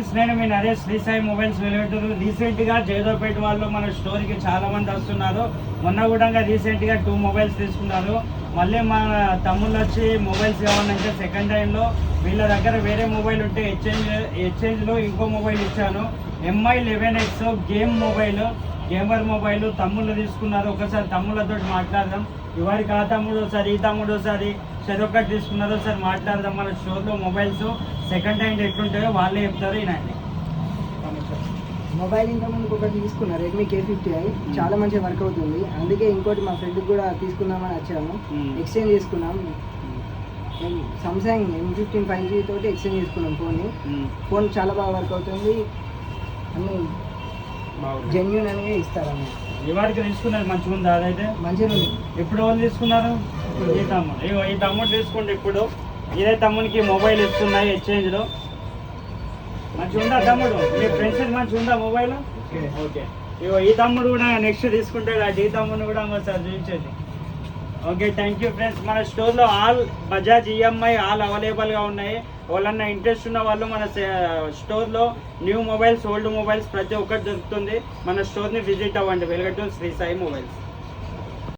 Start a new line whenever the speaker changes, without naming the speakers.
Friends, నేను మీ Naresh Shri Sai mobiles వెలువెట్టూరు. రీసెంట్గా జయదోపేట వాళ్ళు మన స్టోర్కి చాలా మంది వస్తున్నారు. మొన్న కూడా రీసెంట్గా 2 మొబైల్స్ తీసుకున్నారు. మళ్ళీ మన తమ్ముళ్ళు వచ్చి మొబైల్స్ కావాలంటే సెకండ్ హ్యాండ్లో వీళ్ళ దగ్గర వేరే మొబైల్ ఉంటే ఎక్స్చేంజ్లో ఇంకో మొబైల్ ఇచ్చాను. MI 11X గేమర్ మొబైల్ తమ్ముళ్ళు తీసుకున్నారు. ఒకసారి తమ్ముళ్ళతో మాట్లాడదాం. ఇవారికి ఆ తమ్ముడు ఒకసారి, ఈ తమ్ముడు ఒకసారి చెరొక్కటి తీసుకున్నారు. ఒకసారి మాట్లాడదాం. మన స్టోర్లో మొబైల్స్ సెకండ్ హ్యాండ్ ఎట్లుంటాయో వాళ్ళే చెప్తారు. ఈయనండి
మొబైల్ ఇంకా ముందుకు ఒకటి తీసుకున్నా, రెడ్మీ K50i. చాలా మంచిగా వర్క్ అవుతుంది. అందుకే ఇంకోటి మా ఫ్రెండ్కి కూడా తీసుకుందామని వచ్చాను. ఎక్స్చేంజ్ చేసుకున్నాం. సామ్సంగ్ M15 5G తోటి ఎక్స్చేంజ్ చేసుకున్నాం ఫోన్ చాలా బాగా వర్క్ అవుతుంది. అన్ని జెన్యూన్ అనేవి ఇస్తారన్న.
ఇవారికి తీసుకున్నది మంచిగా ఉంది. అదైతే
మంచిగా ఉంది.
ఎప్పుడు వాళ్ళు తీసుకున్నారు? ఈ తమ్ముడు. ఈ తమ్ముడు తీసుకుంటే ఇప్పుడు ఇదే తమ్మునికి మొబైల్ ఇస్తున్నాయి ఎక్స్చేంజ్లో. మంచిగా ఉందా తమ్ముడు? మీ ఫ్రెండ్స్ మంచిగా ఉందా మొబైల్? ఓకే. ఈ తమ్ముడు కూడా నెక్స్ట్ తీసుకుంటే ఈ తమ్ముడు కూడా ఒకసారి చూపించేది. Okay, thank you friends. మన స్టోర్లో ఆల్ బజాజ్ EMI ఆల్ అవైలబుల్గా ఉన్నాయి. వాళ్ళన్నా ఇంట్రెస్ట్ ఉన్న వాళ్ళు మన స్టోర్లో న్యూ మొబైల్స్, ఓల్డ్ మొబైల్స్ ప్రతి ఒక్కటి దొరుకుతుంది. మన స్టోర్ని విజిట్ అవ్వండి. వెలుగట్టూరు శ్రీ సాయి మొబైల్స్.